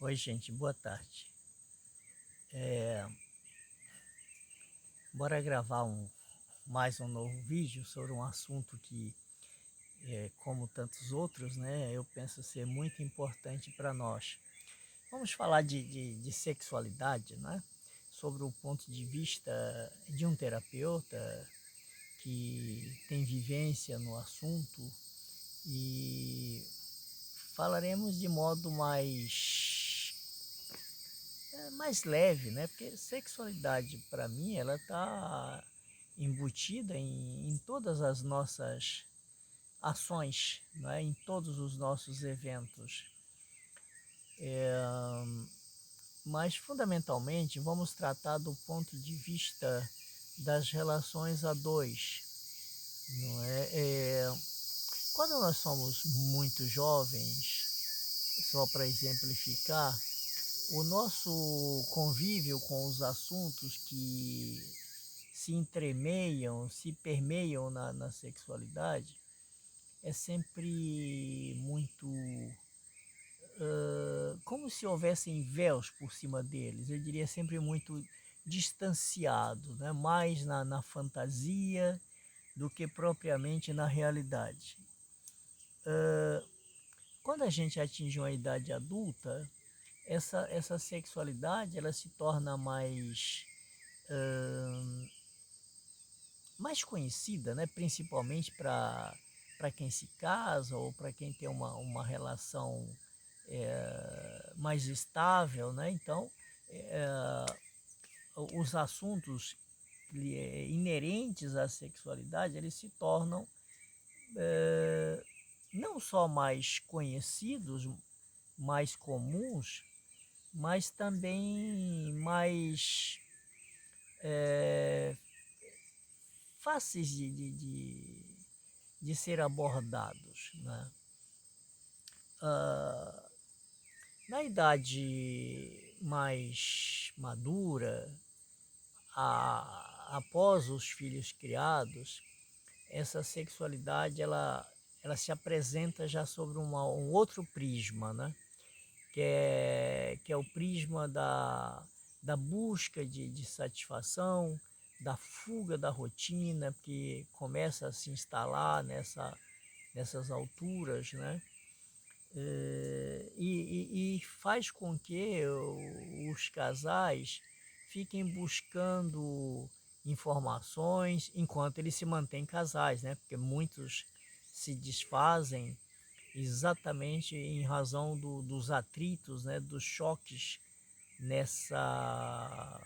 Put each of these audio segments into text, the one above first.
Oi, gente, boa tarde. É, Bora gravar mais um novo vídeo sobre um assunto que, como tantos outros, né, eu penso ser muito importante para nós. Vamos falar de sexualidade, né, sobre o ponto de vista de um terapeuta que tem vivência no assunto e falaremos de modo mais leve, né? Porque sexualidade, para mim, ela está embutida em todas as nossas ações, né? Em todos os nossos eventos. É, mas, fundamentalmente, vamos tratar do ponto de vista das relações a dois, não é? Quando nós somos muito jovens, só para exemplificar, o nosso convívio com os assuntos que se entremeiam, se permeiam na sexualidade, é sempre muito como se houvessem véus por cima deles. Eu diria sempre muito distanciado, né? Mais na fantasia do que propriamente na realidade. Quando a gente atinge uma idade adulta, essa sexualidade ela se torna mais conhecida, né? Principalmente para quem se casa ou para quem tem uma relação mais estável, né? Então, é, os assuntos inerentes à sexualidade, eles se tornam não só mais conhecidos, mais comuns, mas também mais fáceis de ser abordados, né? Ah, Na idade mais madura, após os filhos criados, essa sexualidade ela se apresenta já sobre um outro prisma, né? Que é o prisma da busca de satisfação, da fuga da rotina, que começa a se instalar nessas alturas, né? E faz com que os casais fiquem buscando informações enquanto eles se mantêm casais, né? Porque muitos se desfazem exatamente em razão dos atritos, né? Dos choques nessa,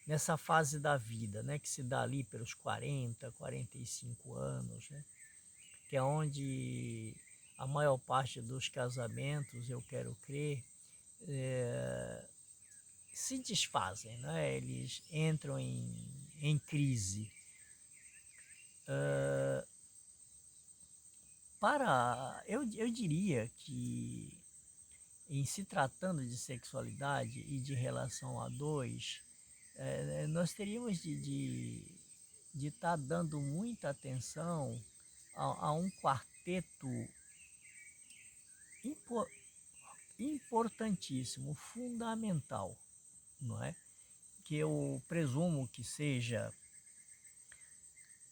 nessa fase da vida, né? Que se dá ali pelos 45 anos, né? Que é onde a maior parte dos casamentos, eu quero crer, se desfazem, né? Eles entram em crise. Eu diria que, em se tratando de sexualidade e de relação a dois, nós teríamos de estar dando muita atenção a um quarteto impo- importantíssimo, fundamental, não é? Que eu presumo que seja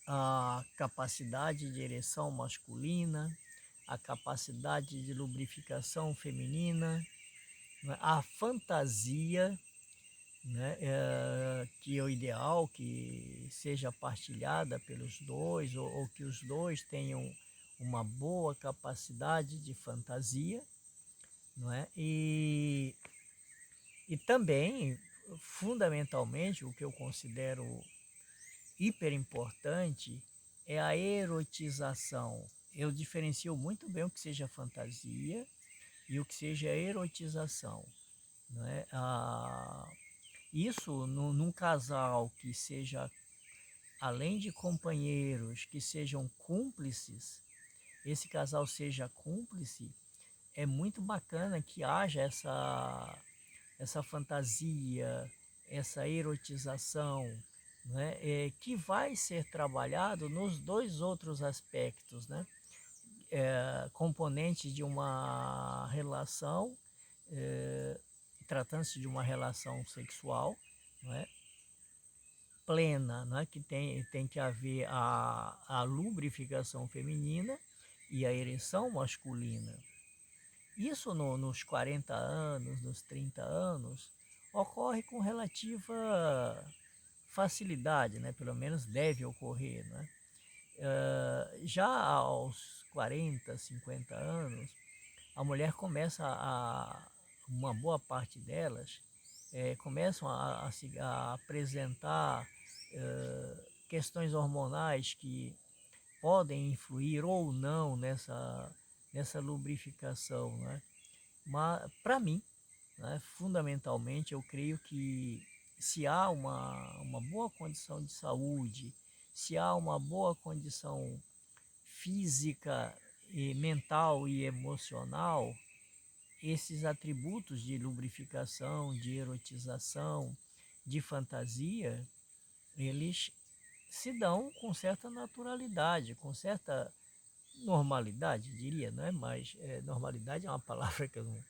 a capacidade de ereção masculina, a capacidade de lubrificação feminina, né? A fantasia, né? Que é o ideal que seja partilhada pelos dois, ou que os dois tenham uma boa capacidade de fantasia, não é? E também, fundamentalmente, o que eu considero hiper importante é a erotização. Eu diferencio muito bem o que seja fantasia e o que seja erotização, não é? Isso num casal que seja, além de companheiros, que sejam cúmplices, esse casal seja cúmplice, é muito bacana que haja essa fantasia, essa erotização, né? Que vai ser trabalhado nos dois outros aspectos, né? Componente de uma relação tratando-se de uma relação sexual, não é, plena, né, que tem que haver a lubrificação feminina e a ereção masculina. Isso nos 40 anos, nos 30 anos, ocorre com relativa facilidade, né? Pelo menos deve ocorrer. Né? Já aos 40, 50 anos, a mulher começa uma boa parte delas, começam a apresentar questões hormonais que podem influir ou não nessa lubrificação, né? Mas, para mim, né, fundamentalmente, eu creio que se há uma boa condição de saúde, se há uma boa condição física, e mental e emocional, esses atributos de lubrificação, de erotização, de fantasia, eles se dão com certa naturalidade, com certa normalidade, diria, não é? Mas normalidade é uma palavra que eu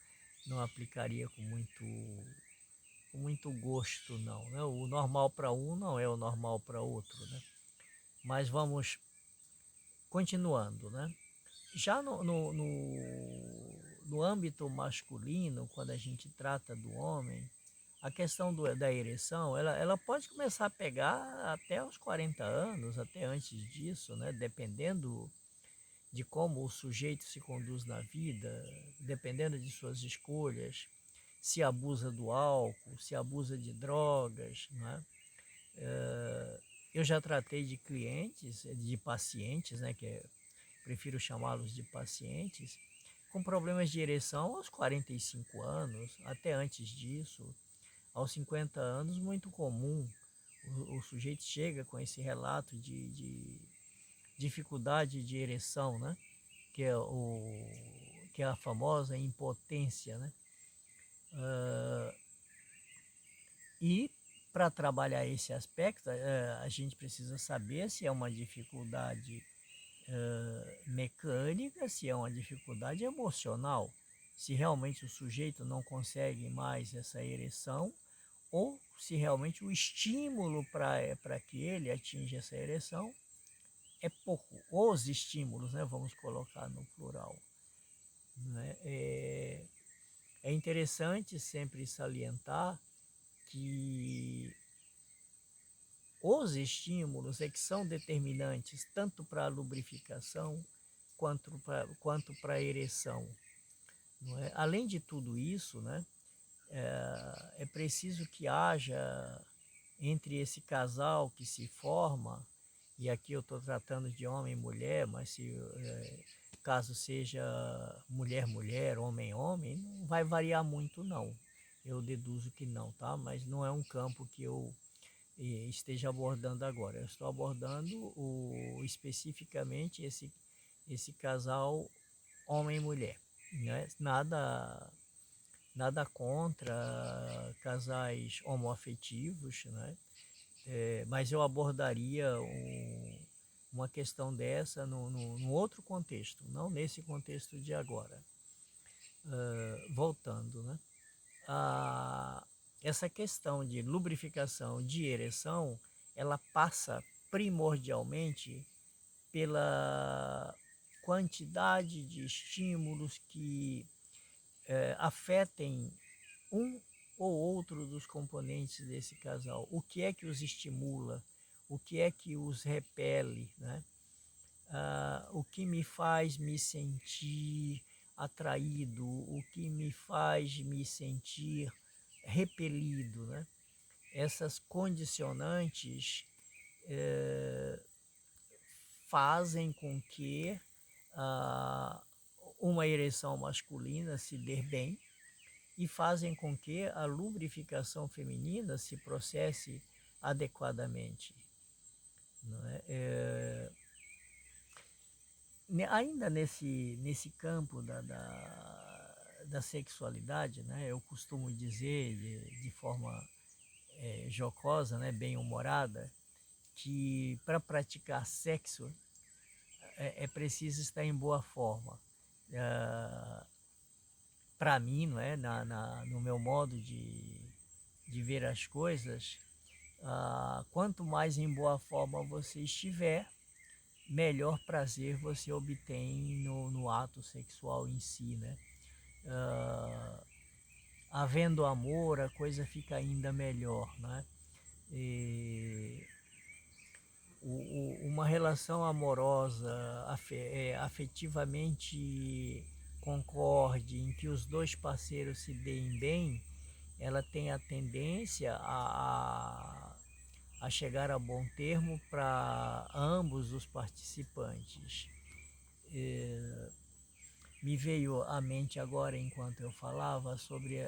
não aplicaria com muito gosto, não, né? O normal para um não é o normal para outro, né? Mas vamos continuando, né? Já no âmbito masculino, quando a gente trata do homem, a questão da ereção, ela pode começar a pegar até aos 40 anos, até antes disso, né? Dependendo de como o sujeito se conduz na vida, dependendo de suas escolhas, se abusa do álcool, se abusa de drogas, né? Eu já tratei de clientes, de pacientes, né, prefiro chamá-los de pacientes, com problemas de ereção aos 45 anos, até antes disso, aos 50 anos, muito comum. O sujeito chega com esse relato de dificuldade de ereção, né? Que é a famosa impotência, né? E para trabalhar esse aspecto, a gente precisa saber se é uma dificuldade mecânica, se é uma dificuldade emocional, se realmente o sujeito não consegue mais essa ereção, ou se realmente o estímulo para que ele atinja essa ereção é pouco. Os estímulos, né, vamos colocar no plural. Né? É interessante sempre salientar que os estímulos é que são determinantes tanto para a lubrificação quanto para a ereção. Não é? Além de tudo isso, né, é preciso que haja entre esse casal que se forma, e aqui eu estou tratando de homem e mulher, mas se caso seja mulher-mulher, homem-homem, não vai variar muito não. Eu deduzo que não, tá? Mas não é um campo que eu esteja abordando agora. Eu estou abordando especificamente esse casal homem e mulher. Né? Nada contra casais homoafetivos, né? Mas eu abordaria uma questão dessa num outro contexto, não nesse contexto de agora. Voltando, né? Essa questão de lubrificação de ereção, ela passa primordialmente pela quantidade de estímulos que afetem um ou outro dos componentes desse casal. O que é que os estimula? O que é que os repele? Né? O que me faz me sentir atraído? O que me faz me sentir repelido? Né? Essas condicionantes fazem com que uma ereção masculina se dê bem e fazem com que a lubrificação feminina se processe adequadamente. Não é? Ainda nesse campo da sexualidade, né, eu costumo dizer de forma jocosa, né, bem-humorada, que para praticar sexo é preciso estar em boa forma. para mim, não é? No meu modo de ver as coisas, quanto mais em boa forma você estiver, melhor prazer você obtém no ato sexual em si, né? Ah, havendo amor, a coisa fica ainda melhor, né? E uma relação amorosa, afetivamente concorde, em que os dois parceiros se deem bem, ela tem a tendência a chegar a bom termo para ambos os participantes. Me veio à mente agora, enquanto eu falava, sobre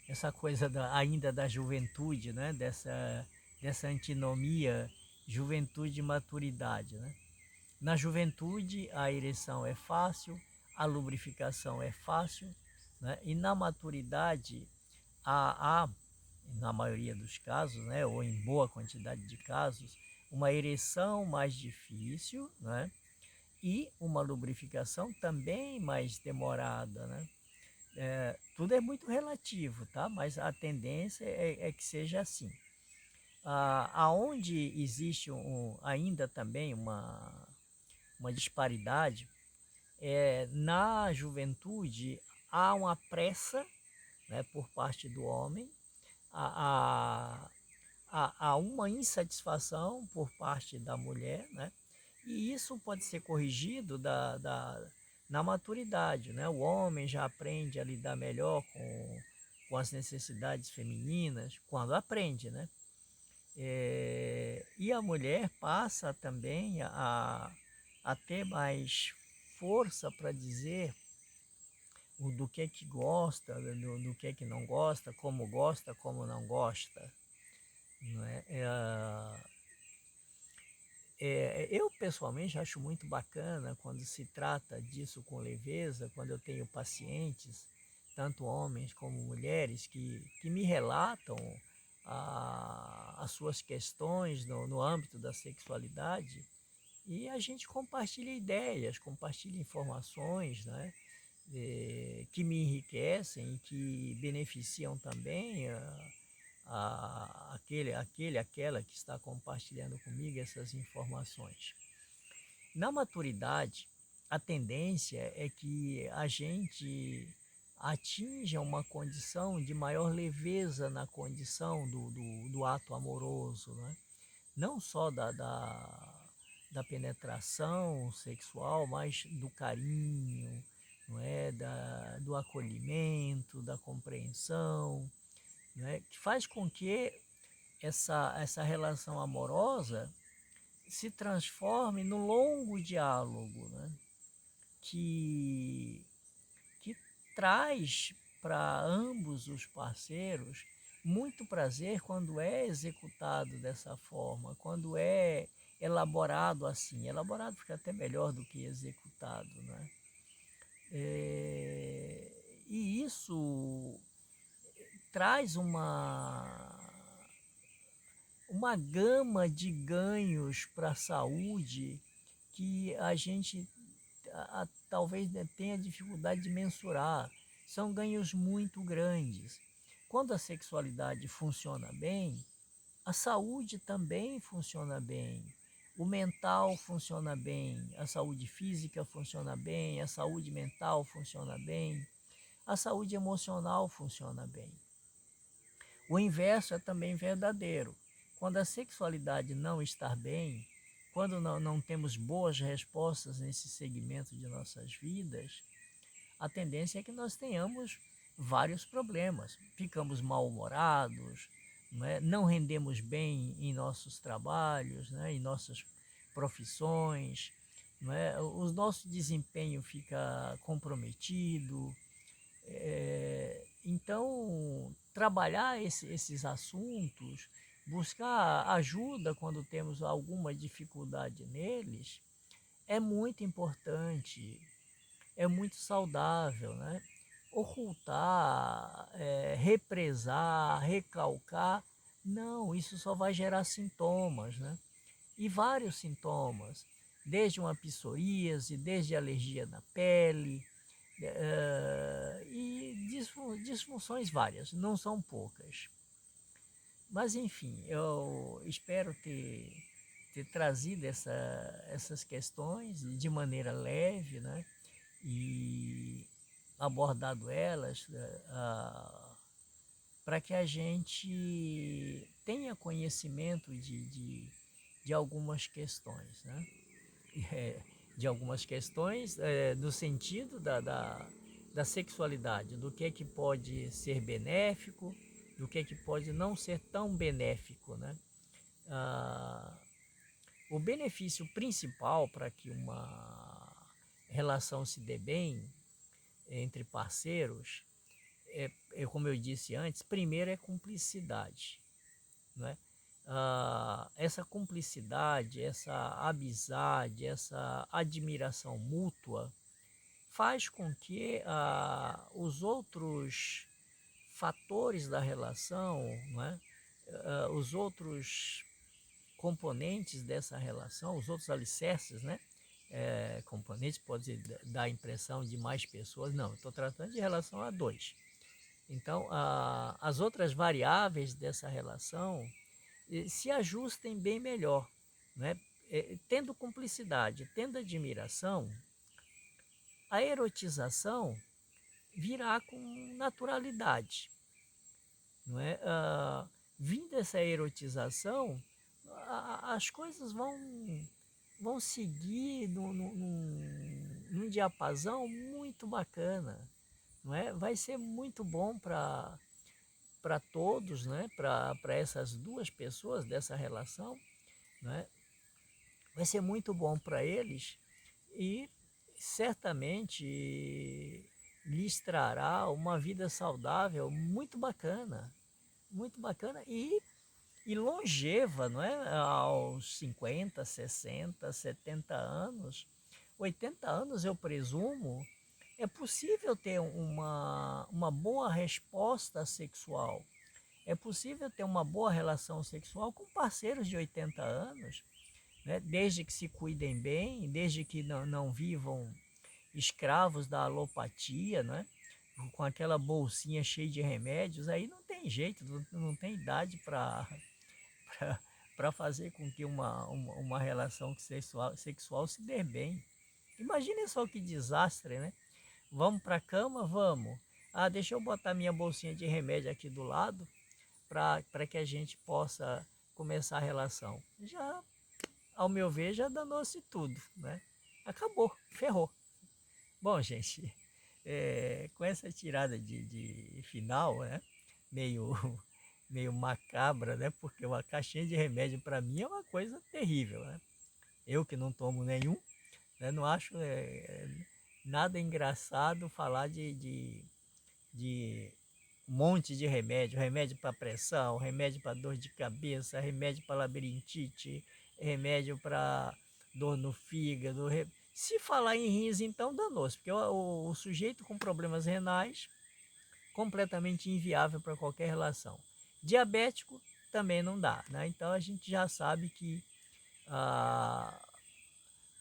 essa coisa ainda da juventude, né? Dessa antinomia juventude e maturidade, né? Na juventude, a ereção é fácil, a lubrificação é fácil, né? E na maturidade, há, na maioria dos casos, né? Ou em boa quantidade de casos, uma ereção mais difícil, né? E uma lubrificação também mais demorada, né? Tudo é muito relativo, tá? Mas a tendência é que seja assim. Aonde existe ainda também uma disparidade, na juventude há uma pressa, né, por parte do homem, há, há uma insatisfação por parte da mulher, né? E isso pode ser corrigido na maturidade, né? O homem já aprende a lidar melhor com as necessidades femininas, quando aprende, né? E a mulher passa também a ter mais força para dizer do que gosta, do que não gosta, como não gosta. Não é? Eu pessoalmente acho muito bacana quando se trata disso com leveza, quando eu tenho pacientes, tanto homens como mulheres, que me relatam as suas questões no âmbito da sexualidade, e a gente compartilha ideias, compartilha informações, né, que me enriquecem e que beneficiam também aquela que está compartilhando comigo essas informações. Na maturidade, a tendência é que a gente atinja uma condição de maior leveza na condição do ato amoroso, né? Não só da penetração sexual, mas do carinho, não é? Do acolhimento, da compreensão, né? Que faz com que essa relação amorosa se transforme no longo diálogo, né? que, que traz para ambos os parceiros muito prazer quando é executado dessa forma, quando é elaborado assim. Elaborado fica até melhor do que executado, né? E isso traz uma gama de ganhos para a saúde que a gente talvez, né, tenha dificuldade de mensurar. São ganhos muito grandes. Quando a sexualidade funciona bem, a saúde também funciona bem. O mental funciona bem, a saúde física funciona bem, a saúde mental funciona bem, a saúde emocional funciona bem. O inverso é também verdadeiro. Quando a sexualidade não está bem, quando não temos boas respostas nesse segmento de nossas vidas, a tendência é que nós tenhamos vários problemas. Ficamos mal-humorados, não rendemos bem em nossos trabalhos, em nossas profissões, o nosso desempenho fica comprometido. Então, trabalhar esses assuntos, buscar ajuda quando temos alguma dificuldade neles, é muito importante, é muito saudável, né? Ocultar, represar, recalcar, não, isso só vai gerar sintomas, né? E vários sintomas, desde uma psoríase, desde alergia na pele, e disfunções várias, não são poucas. Mas enfim, eu espero ter trazido essas questões de maneira leve, né? E abordado elas para que a gente tenha conhecimento de algumas questões, né? É, de algumas questões no sentido da sexualidade, do que é que pode ser benéfico, do que é que pode não ser tão benéfico, né? Ah, o benefício principal para que uma relação se dê bem entre parceiros como eu disse antes, primeiro é cumplicidade, né? Essa cumplicidade, essa amizade, essa admiração mútua faz com que os outros fatores da relação, né? Os outros componentes dessa relação, os outros alicerces, né? Componentes pode dar a impressão de mais pessoas, não, estou tratando de relação a dois. Então, as outras variáveis dessa relação se ajustem bem melhor, né? Tendo cumplicidade, tendo admiração, a erotização virá com naturalidade, não é? Vindo essa erotização, as coisas vão seguir num diapasão muito bacana, não é? Vai ser muito bom para todos, né? Para essas duas pessoas dessa relação, né? Vai ser muito bom para eles e certamente lhes trará uma vida saudável muito bacana e longeva, não é? Aos 50, 60, 70 anos, 80 anos eu presumo, é possível ter uma boa resposta sexual. É possível ter uma boa relação sexual com parceiros de 80 anos, né? Desde que se cuidem bem, desde que não vivam escravos da alopatia, né? Com aquela bolsinha cheia de remédios, aí não tem jeito, não tem idade para fazer com que uma relação sexual se dê bem. Imaginem só que desastre, né? Vamos para a cama? Vamos. Deixa eu botar minha bolsinha de remédio aqui do lado para que a gente possa começar a relação. Já, ao meu ver, já danou-se tudo, né? Acabou, ferrou. Bom, gente, com essa tirada de final, né? Meio, meio macabra, né? Porque uma caixinha de remédio para mim é uma coisa terrível, né? Eu que não tomo nenhum, né? Não acho nada engraçado falar de um monte de remédio, remédio para pressão, remédio para dor de cabeça, remédio para labirintite, remédio para dor no fígado. Se falar em rins, então danou-se, porque o sujeito com problemas renais, completamente inviável para qualquer relação. Diabético também não dá, né? Então a gente já sabe que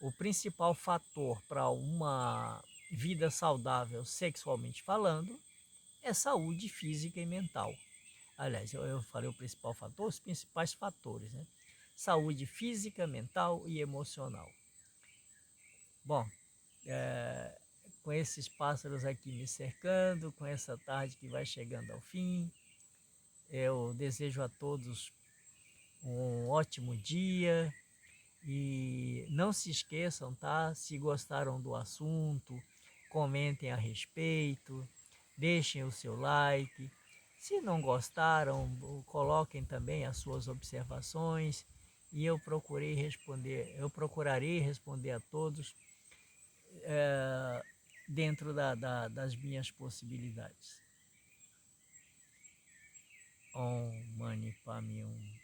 o principal fator para uma vida saudável sexualmente falando é saúde física e mental. Aliás, eu falei o principal fator, os principais fatores, né? Saúde física, mental e emocional. Bom, com esses pássaros aqui me cercando, com essa tarde que vai chegando ao fim, eu desejo a todos um ótimo dia e não se esqueçam, tá? Se gostaram do assunto, comentem a respeito, deixem o seu like. Se não gostaram, coloquem também as suas observações e eu procurarei responder a todos dentro das minhas possibilidades. Om Mani Padme Hum.